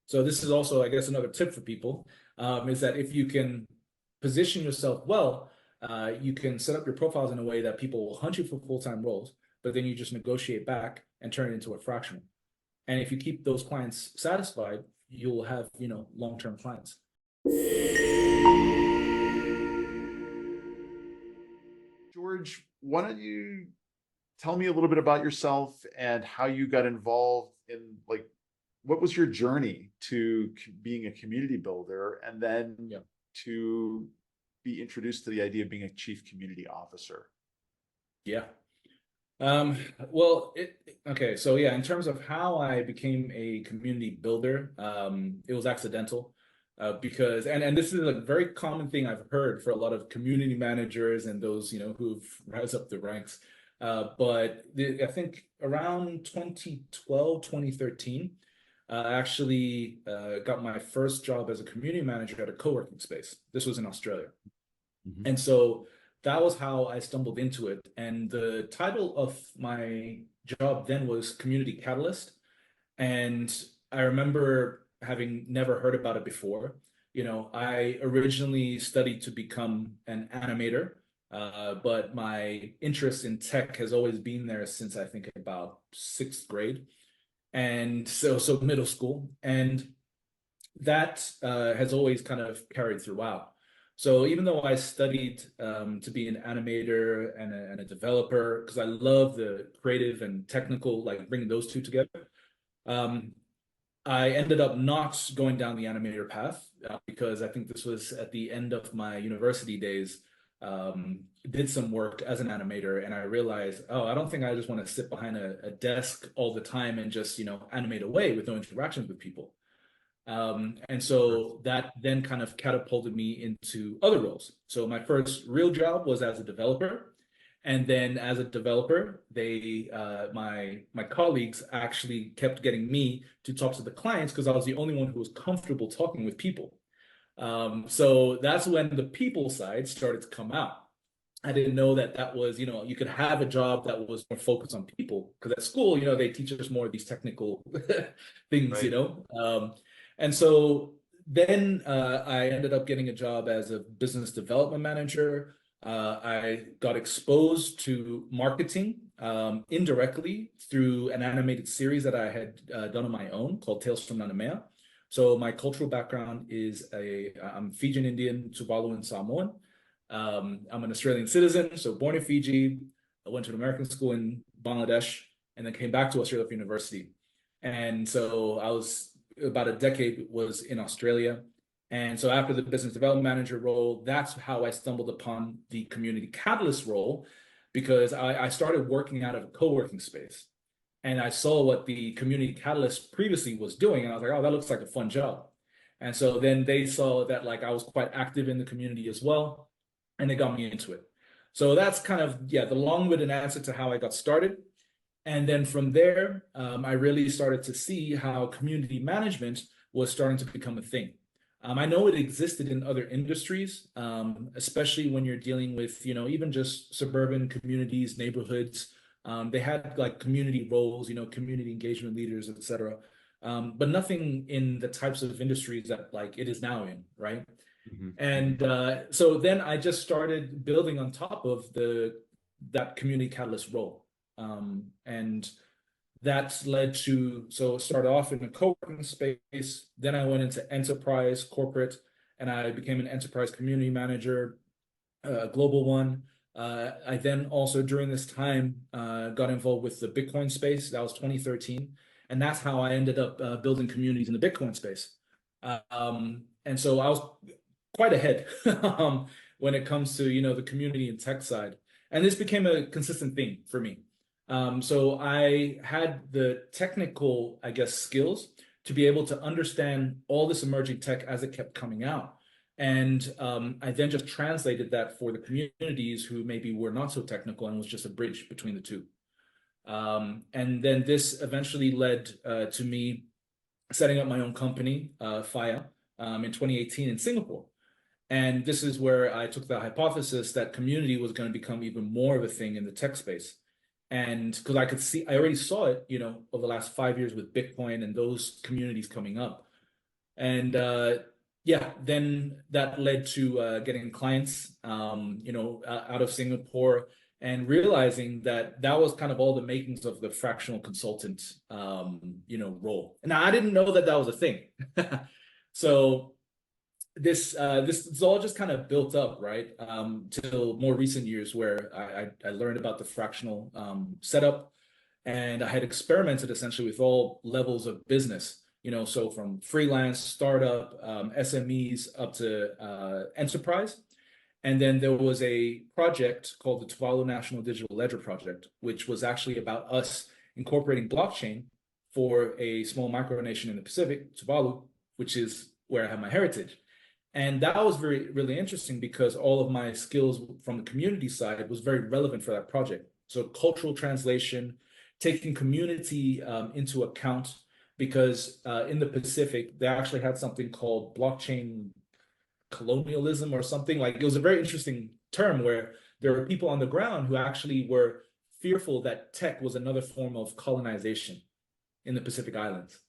So this is also, I guess, another tip for people, is that if you can position yourself well, you can set up your profiles in a way that people will hunt you for full-time roles, but then you just negotiate back and turn it into a fractional. And if you keep those clients satisfied, you'll have, long-term clients. George, why don't you tell me a little bit about yourself and how you got involved in, like, what was your journey to being a community builder, and then to be introduced to the idea of being a chief community officer? Yeah. Well, okay. So yeah, in terms of how I became a community builder, it was accidental. Because this is a very common thing I've heard for a lot of community managers and those, who've rise up the ranks. But I think around 2012, 2013, I actually got my first job as a community manager at a co-working space. This was in Australia. Mm-hmm. And so that was how I stumbled into it. And the title of my job then was Community Catalyst. And I remember having never heard about it before. I originally studied to become an animator, but my interest in tech has always been there since I think about 6th grade. And so middle school. And that has always kind of carried throughout. So even though I studied to be an animator and a developer, because I love the creative and technical, like bringing those two together, I ended up not going down the animator path because I think this was at the end of my university days. Did some work as an animator, and I realized, I don't think I just want to sit behind a desk all the time and just, animate away with no interactions with people. And so that then kind of catapulted me into other roles. So my first real job was as a developer. And then as a developer, my colleagues actually kept getting me to talk to the clients because I was the only one who was comfortable talking with people. So that's when the people side started to come out. I didn't know that was, you could have a job that was more focused on people, because at school, they teach us more of these technical things, Right. And so then I ended up getting a job as a business development manager. I got exposed to marketing indirectly through an animated series that I had done on my own called Tales from Nanumea. So my cultural background is I'm Fijian Indian, Tuvalu, and Samoan. I'm an Australian citizen, so born in Fiji. I went to an American school in Bangladesh and then came back to Australia for university. And so I was about a decade was in Australia. And so after the business development manager role, that's how I stumbled upon the community catalyst role, because I started working out of a co-working space. And I saw what the community catalyst previously was doing. And I was like, oh, that looks like a fun job. And so then they saw that like I was quite active in the community as well, and they got me into it. So that's kind of, the long-winded answer to how I got started. And then from there, I really started to see how community management was starting to become a thing. I know it existed in other industries, especially when you're dealing with, even just suburban communities, neighborhoods. They had like community roles, community engagement leaders, et cetera. But nothing in the types of industries that like it is now in, right? Mm-hmm. And so then I just started building on top of that community catalyst role. And that led to, so started off in a co-working space, then I went into enterprise corporate, and I became an enterprise community manager, a global one. I then also during this time got involved with the Bitcoin space. That was 2013. And that's how I ended up building communities in the Bitcoin space. And so I was quite ahead when it comes to, the community and tech side. And this became a consistent thing for me. So I had the technical, I guess, skills to be able to understand all this emerging tech as it kept coming out. And I then just translated that for the communities who maybe were not so technical and was just a bridge between the two. And then this eventually led to me setting up my own company, fCCO, in 2018 in Singapore. And this is where I took the hypothesis that community was going to become even more of a thing in the tech space. And because I already saw it, over the last 5 years with Bitcoin and those communities coming up. And yeah, then that led to getting clients, out of Singapore, and realizing that that was kind of all the makings of the fractional consultant, role. Now, I didn't know that that was a thing. So this all just kind of built up, right? Till more recent years, where I learned about the fractional setup, and I had experimented essentially with all levels of business. So from freelance, startup, SMEs up to enterprise. And then there was a project called the Tuvalu National Digital Ledger Project, which was actually about us incorporating blockchain for a small micronation in the Pacific, Tuvalu, which is where I have my heritage. And that was really interesting because all of my skills from the community side was very relevant for that project. So cultural translation, taking community into account, because in the Pacific, they actually had something called blockchain colonialism or something. Like, it was a very interesting term where there were people on the ground who actually were fearful that tech was another form of colonization in the Pacific Islands,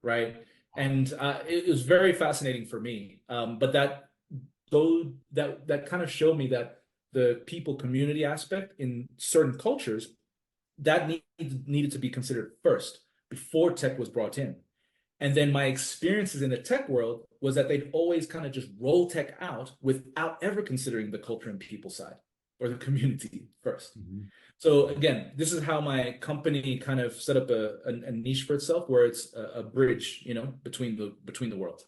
right? And it was very fascinating for me. But that kind of showed me that the people community aspect in certain cultures, that needed to be considered first before tech was brought in. And then my experiences in the tech world was that they'd always kind of just roll tech out without ever considering the culture and people side or the community first. Mm-hmm. So again, this is how my company kind of set up a niche for itself, where it's a bridge, between the worlds.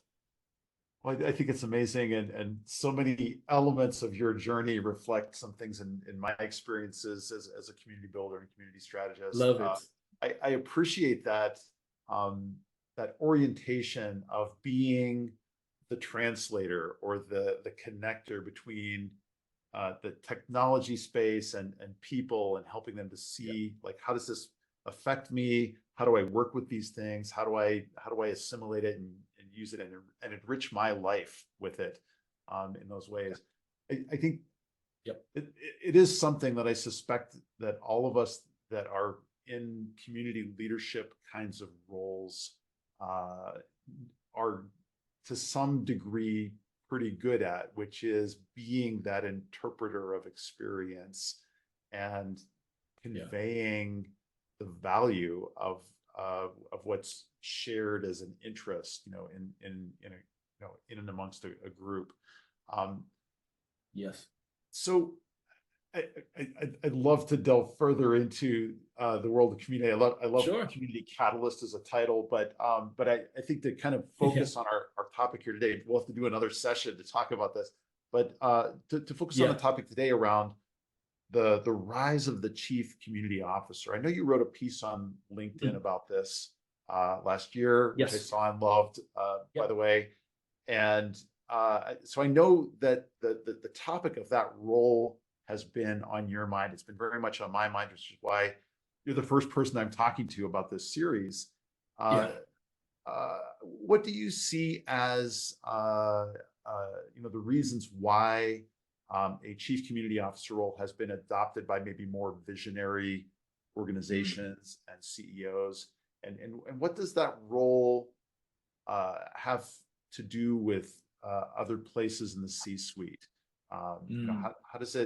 Well, I think it's amazing, and so many elements of your journey reflect some things in my experiences as a community builder and community strategist. Love it. I appreciate that that orientation of being the translator or the connector between the technology space and people, and helping them to see, like, how does this affect me? How do I work with these things? How do I assimilate it and use it and enrich my life with it in those ways? I think it is something that I suspect that all of us that are in community leadership kinds of roles are to some degree pretty good at, which is being that interpreter of experience and conveying the value of what's shared as an interest, in and amongst a group. Yes. So I'd love to delve further into the world of community. I love Sure. Community Catalyst as a title, but I think to kind of focus on our topic here today, we'll have to do another session to talk about this. But to focus on the topic today around the rise of the Chief Community Officer. I know you wrote a piece on LinkedIn about this last year, which I saw and loved, by the way. And so I know that the topic of that role has been on your mind. It's been very much on my mind, which is why you're the first person I'm talking to about this series. What do you see as the reasons why a Chief Community Officer role has been adopted by maybe more visionary organizations and CEOs, and what does that role have to do with other places in the C-suite? How does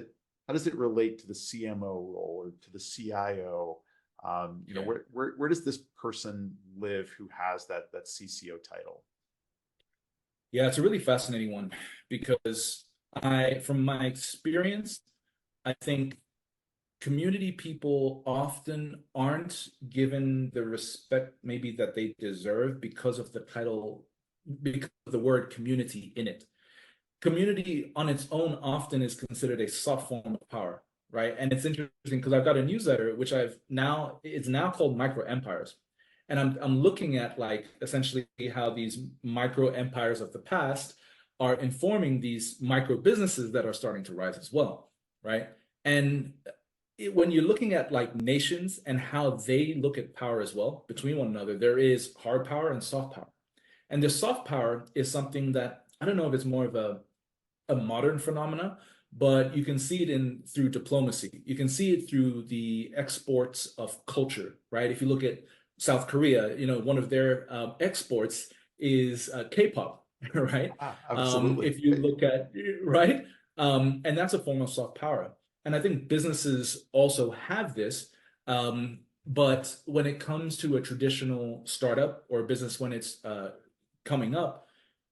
it relate to the CMO role or to the CIO? Where does this person live who has that CCO title? Yeah, it's a really fascinating one, because from my experience, I think community people often aren't given the respect maybe that they deserve because of the title, because of the word community in it. Community on its own often is considered a soft form of power, right? And it's interesting because I've got a newsletter which it's now called Micro Empires. And I'm looking at, like, essentially how these micro empires of the past are informing these micro businesses that are starting to rise as well, right? And when you're looking at, like, nations and how they look at power as well between one another, there is hard power and soft power. And the soft power is something that, I don't know if it's more of a modern phenomena, but you can see it through diplomacy. You can see it through the exports of culture, right? If you look at South Korea, one of their exports is K-pop, right? Absolutely. If you look at, right? And that's a form of soft power. And I think businesses also have this. But when it comes to a traditional startup or a business when it's coming up,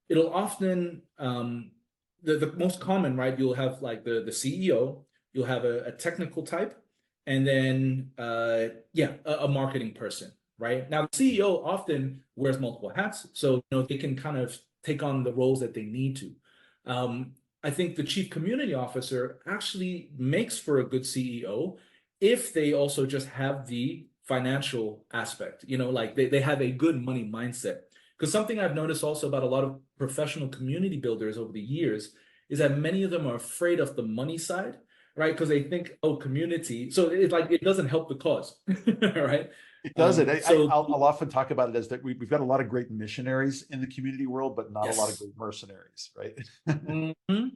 it'll often, the most common, right? You'll have like the CEO, you'll have a technical type, and then, a marketing person, right? Now, the CEO often wears multiple hats, so they can kind of take on the roles that they need to. I think the chief community officer actually makes for a good CEO if they also just have the financial aspect, like they have a good money mindset. Because something I've noticed also about a lot of professional community builders over the years is that many of them are afraid of the money side, right? Because they think, oh, community. So it's like it doesn't help the cause, right? It doesn't. So I'll often talk about it as that we've got a lot of great missionaries in the community world, but not a lot of yes. great mercenaries, right? Mhm.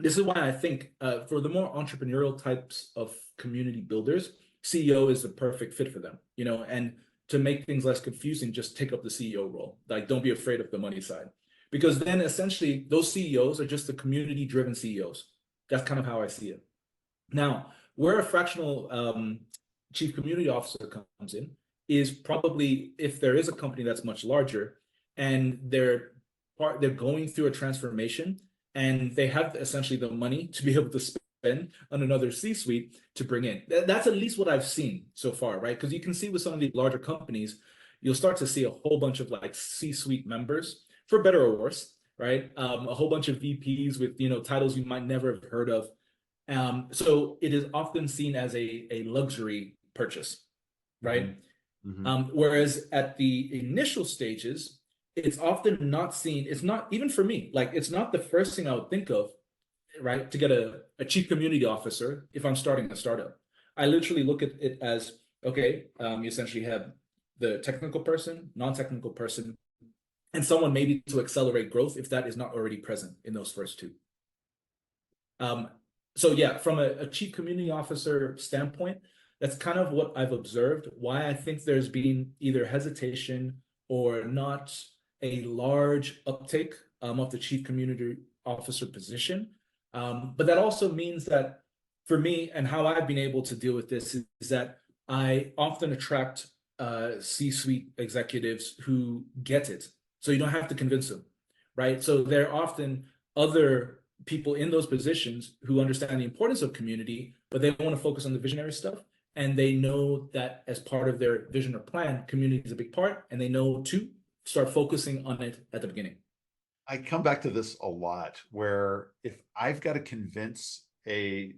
This is why I think for the more entrepreneurial types of community builders, CEO is the perfect fit for them, and to make things less confusing, just take up the CEO role. Like, don't be afraid of the money side. Because then essentially those CEOs are just the community driven CEOs. That's kind of how I see it. Now, where a fractional chief community officer comes in is probably if there is a company that's much larger and they're going through a transformation and they have essentially the money to be able to spend on another C-suite to bring in. That's at least what I've seen so far, right? Because you can see with some of these larger companies, you'll start to see a whole bunch of like C-suite members, for better or worse, right? A whole bunch of VPs with titles you might never have heard of. So it is often seen as a luxury purchase, right? Whereas at the initial stages, it's often not seen, it's not even for me, like it's not the first thing I would think of, right? To get a chief community officer if I'm starting a startup. I literally look at it as, okay, you essentially have the technical person, non-technical person, and someone maybe to accelerate growth if that is not already present in those first two. So yeah, from a chief community officer standpoint, that's kind of what I've observed, why I think there's been either hesitation or not a large uptake of the chief community officer position. But that also means that for me and how I've been able to deal with this is that I often attract C-suite executives who get it. So you don't have to convince them, right? So there are often other people in those positions who understand the importance of community, but they want to focus on the visionary stuff. And they know that as part of their vision or plan, community is a big part, and they know to start focusing on it at the beginning. I come back to this a lot, where if I've got to convince a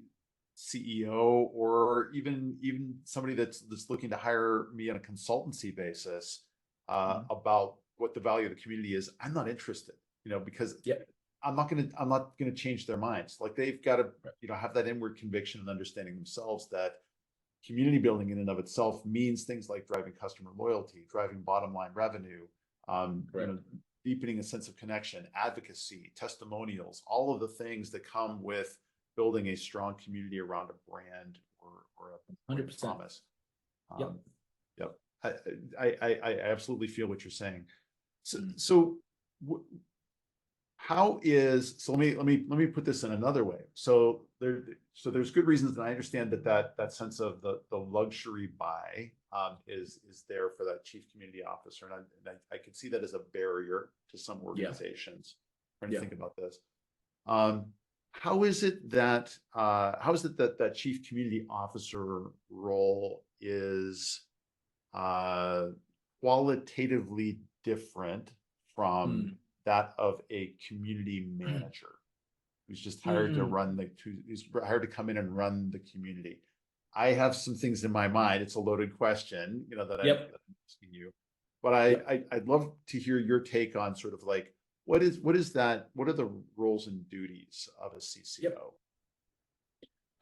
CEO or even somebody that's looking to hire me on a consultancy basis about what the value of the community is, I'm not interested, because I'm not gonna change their minds. Like they've got to have that inward conviction and understanding themselves that community building in and of itself means things like driving customer loyalty, driving bottom line revenue, deepening a sense of connection, advocacy, testimonials, all of the things that come with building a strong community around a brand or a 100%. promise. Yep. I absolutely feel what you're saying. So let me put this in another way. So there's good reasons, and I understand that sense of the luxury buy is there for that chief community officer, and I can see that as a barrier to some organizations trying to think about this. How is it that that chief community officer role is qualitatively different from that of a community manager who's just hired to who's hired to come in and run the community? I have some things in my mind. It's a loaded question, that I'm asking you, but I'd love to hear your take on sort of like, what are the roles and duties of a CCO?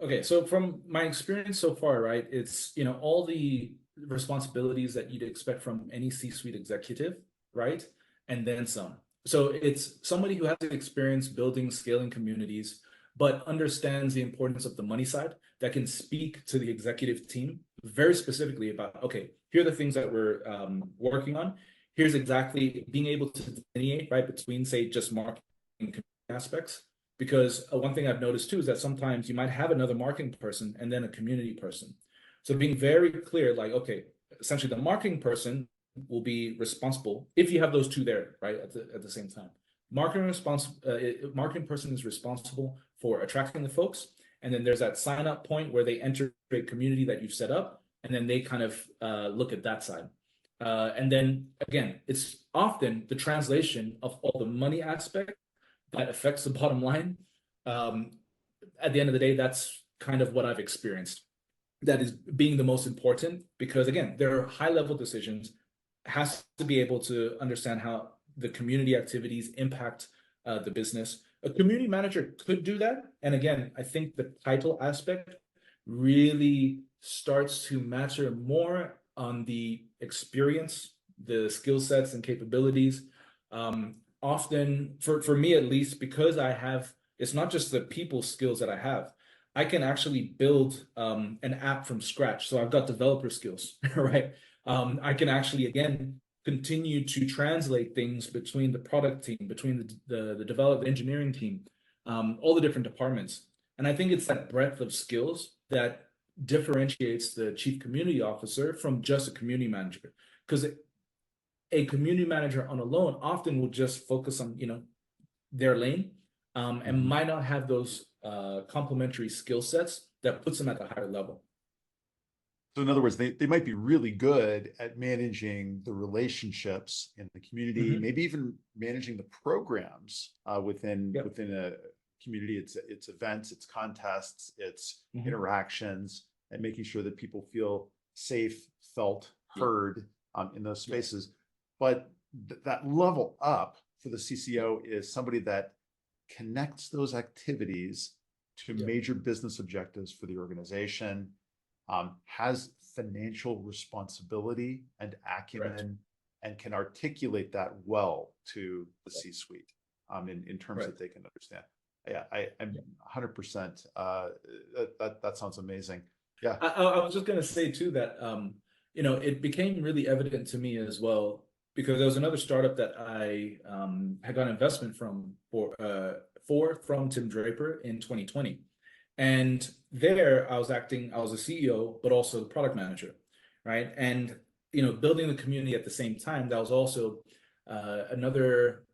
Okay, so from my experience so far, right, it's, all the responsibilities that you'd expect from any C-suite executive, right? And then some. So it's somebody who has experience building, scaling communities, but understands the importance of the money side, that can speak to the executive team very specifically about, okay, here are the things that we're working on. here's exactly being able to delineate, right, between, say, just marketing and community aspects. Because one thing I've noticed too is that sometimes you might have another marketing person and then a community person. So being very clear, like, okay, essentially the marketing person will be responsible if you have those two there, right, at the same time. Marketing person is responsible for attracting the folks, and then there's that sign up point where they enter a community that you've set up, and then they kind of look at that side. And then again, it's often the translation of all the money aspect that affects the bottom line. At the end of the day, that's kind of what I've experienced. That is being the most important, because again, there are high level decisions, has to be able to understand how the community activities impact the business. A community manager could do that. And again, I think the title aspect really starts to matter more on the experience, the skill sets and capabilities. Often, for me at least, because I have, it's not just the people skills that I have, I can actually build an app from scratch. So I've got developer skills, right? I can actually, again, continue to translate things between the product team, between the development engineering team, all the different departments. And I think it's that breadth of skills that differentiates the chief community officer from just a community manager. Because a community manager on alone often will just focus on, their lane, and might not have those complementary skill sets that puts them at a higher level. So in other words, they might be really good at managing the relationships in the community, maybe even managing the programs within a community, its events, its contests, its interactions, and making sure that people feel safe, felt, heard in those spaces. But that level up for the CCO is somebody that connects those activities to major business objectives for the organization, has financial responsibility and acumen, and can articulate that well to the C-suite in terms that they can understand. Yeah, I'm 100%. That sounds amazing. Yeah, I was just gonna say too that it became really evident to me as well, because there was another startup that I had got investment from from Tim Draper in 2020. And there I was a CEO, but also the product manager, right? And, building the community at the same time, that was also another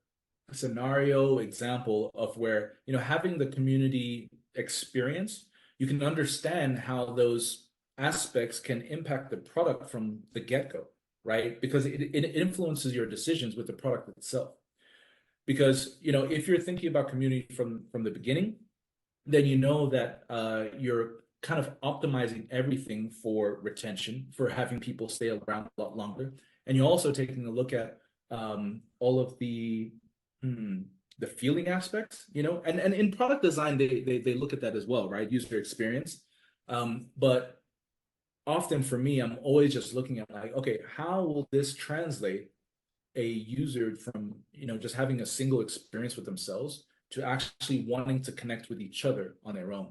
scenario example of where, having the community experience, you can understand how those aspects can impact the product from the get-go, right? Because it influences your decisions with the product itself. Because, if you're thinking about community from the beginning, then you know that you're kind of optimizing everything for retention, for having people stay around a lot longer. And you're also taking a look at all of the feeling aspects, and in product design, they look at that as well, right? User experience. But often for me, I'm always just looking at like, okay, how will this translate a user from, just having a single experience with themselves to actually wanting to connect with each other on their own.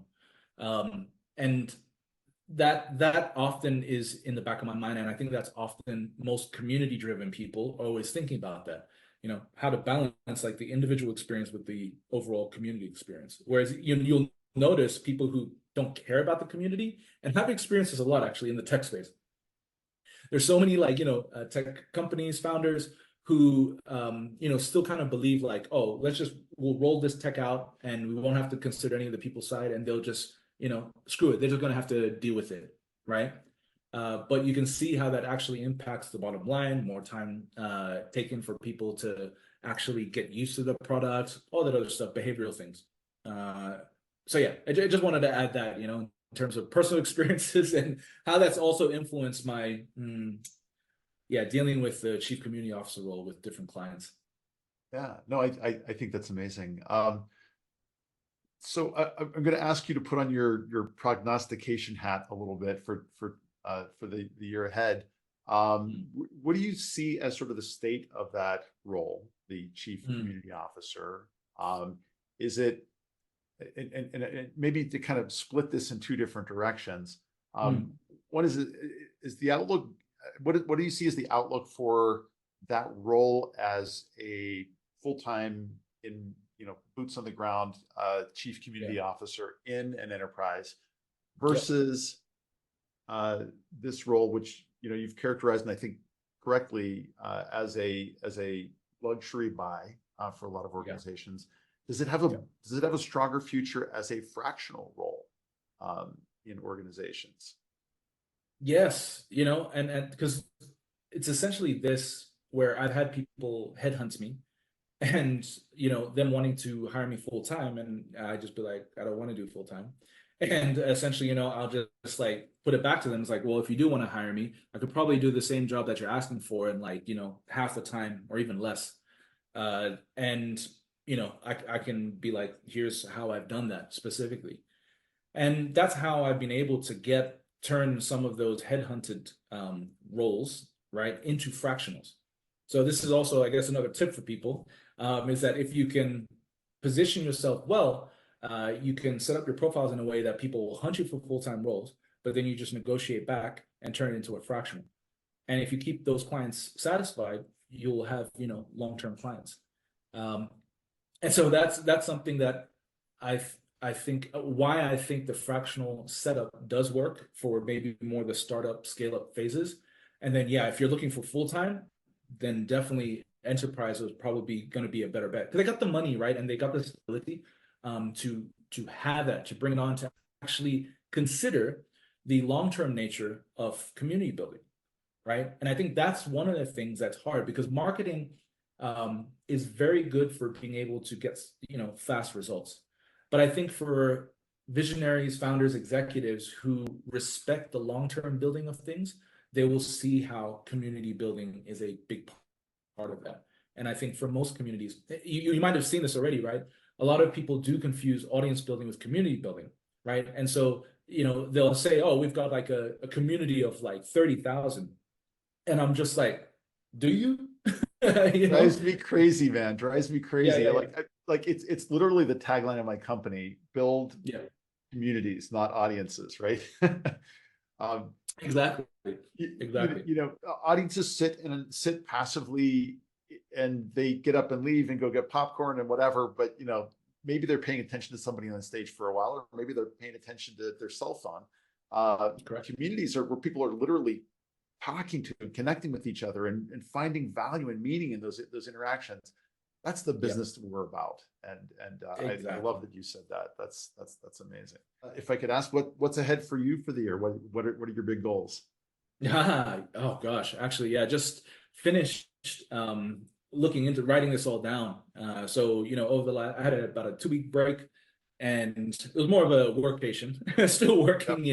And that often is in the back of my mind. And I think that's often most community-driven people are always thinking about that, how to balance like the individual experience with the overall community experience. Whereas you'll notice people who don't care about the community, and have experiences a lot actually in the tech space. There's so many tech companies, founders who still kind of believe like, oh, we'll roll this tech out and we won't have to consider any of the people's side, and they'll just, screw it. They're just going to have to deal with it, right? But you can see how that actually impacts the bottom line, more time taken for people to actually get used to the product, all that other stuff, behavioral things. So yeah, I just wanted to add that, in terms of personal experiences and how that's also influenced my dealing with the chief community officer role with different clients. Yeah, no, I think that's amazing. So I'm going to ask you to put on your prognostication hat a little bit for the year ahead. What do you see as sort of the state of that role, the chief community officer? Is it, and maybe to kind of split this in two different directions. One is the outlook. What do you see as the outlook for that role as a full-time in, boots on the ground, chief community officer in an enterprise versus this role, which, you've characterized, and I think correctly, as a luxury buy for a lot of organizations. Does it have a stronger future as a fractional role in organizations? Yes, and because it's essentially this where I've had people headhunt me and them wanting to hire me full time, and I just be like, I don't want to do full time. And essentially, I'll just like put it back to them. It's like, well, if you do want to hire me, I could probably do the same job that you're asking for in like, half the time or even less. And I can be like, here's how I've done that specifically. And that's how I've been able to turn some of those headhunted roles, right, into fractionals. So this is also, I guess, another tip for people, is that if you can position yourself well, you can set up your profiles in a way that people will hunt you for full-time roles, but then you just negotiate back and turn it into a fractional. And if you keep those clients satisfied, you'll have, long-term clients. And so that's something that I think why I think the fractional setup does work for maybe more the startup scale-up phases. And then, if you're looking for full-time, then definitely enterprise is probably going to be a better bet because they got the money, right? And they got the stability to have that, to bring it on, to actually consider the long-term nature of community building, right? And I think that's one of the things that's hard because marketing is very good for being able to get, fast results. But I think for visionaries, founders, executives who respect the long-term building of things, they will see how community building is a big part of that. And I think for most communities, you might have seen this already, right? A lot of people do confuse audience building with community building, right? And so, they'll say, oh, we've got like a community of like 30,000. And I'm just like, do you? Drives me crazy, man. Drives me crazy. Yeah. Like it's literally the tagline of my company: build communities, not audiences, right? Exactly. Audiences sit passively, and they get up and leave and go get popcorn and whatever. But maybe they're paying attention to somebody on the stage for a while, or maybe they're paying attention to their cell phone. Communities are where people are literally talking to and connecting with each other and finding value and meaning in those interactions. That's the business that we're about. And exactly. I love that you said that. That's amazing. If I could ask, what's ahead for you for the year? What are your big goals? Oh gosh, actually, just finished looking into writing this all down. So I had about a 2-week break, and it was more of a workation, still working,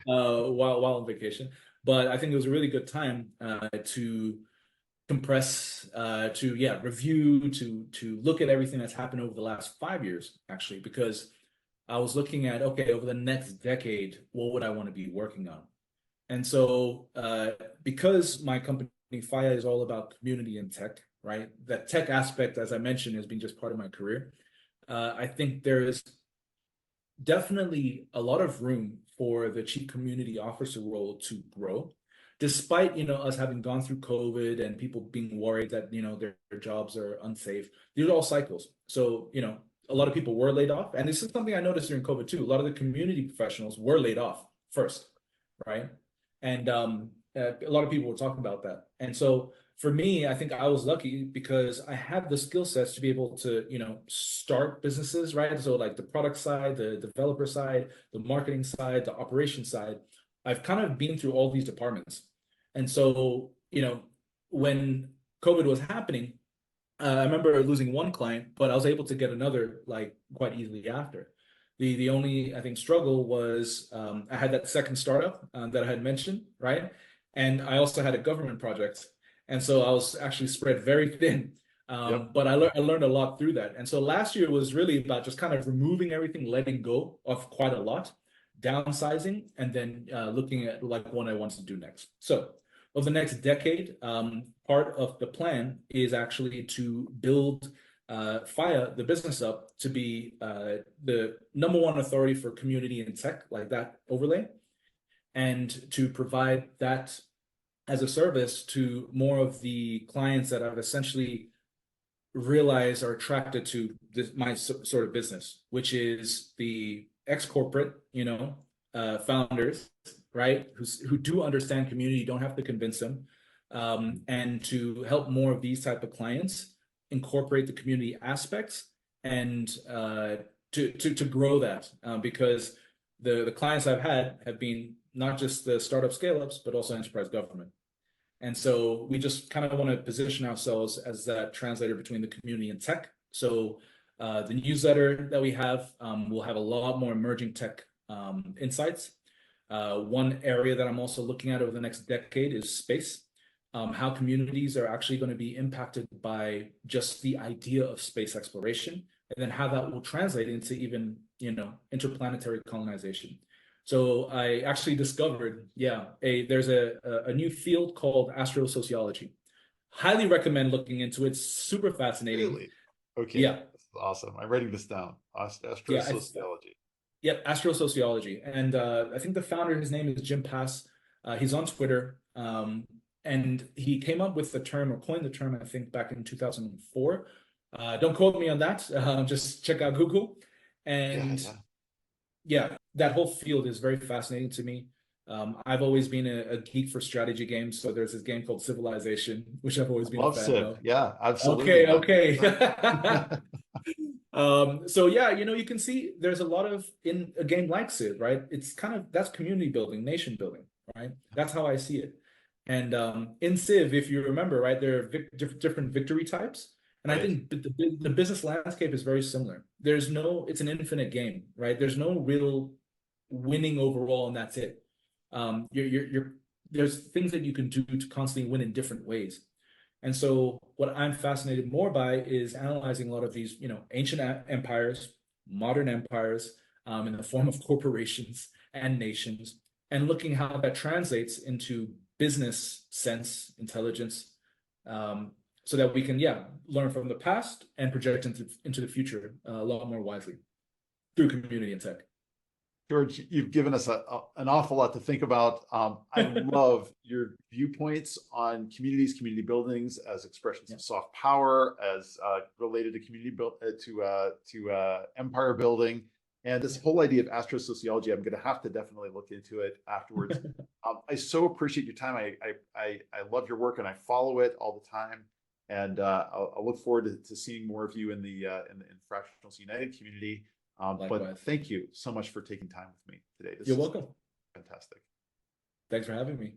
while on vacation. But I think it was a really good time to compress, to review, to look at everything that's happened over the last 5 years, actually, because I was looking at, okay, over the next decade, what would I want to be working on? And so because my company fCCO is all about community and tech, right? That tech aspect, as I mentioned, has been just part of my career. I think there is definitely a lot of room for the chief community officer role to grow, despite us having gone through COVID and people being worried that their jobs are unsafe. These are all cycles. So a lot of people were laid off, and this is something I noticed during COVID too. A lot of the community professionals were laid off first, right? And a lot of people were talking about that. And so for me, I think I was lucky because I had the skill sets to be able to, start businesses, right? So like the product side, the developer side, the marketing side, the operation side, I've kind of been through all these departments. And so, when COVID was happening, I remember losing one client, but I was able to get another like quite easily after. The only, I think, struggle was I had that second startup that I had mentioned, right? And I also had a government project. And so I was actually spread very thin. But I learned a lot through that. And so last year was really about just kind of removing everything, letting go of quite a lot, downsizing, and then looking at like what I wanted to do next. So over the next decade, part of the plan is actually to build fCCO, the business up, to be the #1 authority for community and tech, like that overlay, and to provide that as a service to more of the clients that I've essentially realized are attracted to my sort of business, which is the ex-corporate, founders, right? Who do understand community, don't have to convince them, and to help more of these type of clients incorporate the community aspects and to grow that, because the clients I've had have been not just the startup scale-ups, but also enterprise government. And so we just kind of want to position ourselves as that translator between the community and tech. So the newsletter that we have will have a lot more emerging tech insights. One area that I'm also looking at over the next decade is space. How communities are actually going to be impacted by just the idea of space exploration, and then how that will translate into even, interplanetary colonization. So I actually discovered, there's a new field called astrosociology. Highly recommend looking into it. Super fascinating. Really? Okay. Yeah. That's awesome. I'm writing this down. Astrosociology. Yep, astrosociology. And I think the founder, his name is Jim Pass. He's on Twitter. And he came up with the term, or coined the term, I think, back in 2004. Don't quote me on that. Just check out Google. And yeah, that whole field is very fascinating to me. I've always been a geek for strategy games. So there's this game called Civilization, which I've always been a fan of. Yeah, absolutely. Okay. So yeah, you can see there's a lot of, in a game like Civ, right? It's kind of, that's community building, nation building, right? That's how I see it. And in Civ, if you remember, right, there are different victory types. And I think the business landscape is very similar. It's an infinite game, right? There's no real winning overall, and that's it. There's things that you can do to constantly win in different ways. And so what I'm fascinated more by is analyzing a lot of these, ancient empires, modern empires, in the form of corporations and nations, and looking how that translates into business sense, intelligence, so that we can, learn from the past and project into the future a lot more wisely through community and tech. George, you've given us an awful lot to think about. I love your viewpoints on communities, community buildings as expressions of soft power, as related to community to empire building, and this whole idea of astrosociology. I'm going to have to definitely look into it afterwards. I so appreciate your time. I love your work, and I follow it all the time. And I'll look forward to seeing more of you in the Fractionals United community. But thank you so much for taking time with me today. You're welcome. Fantastic. Thanks for having me.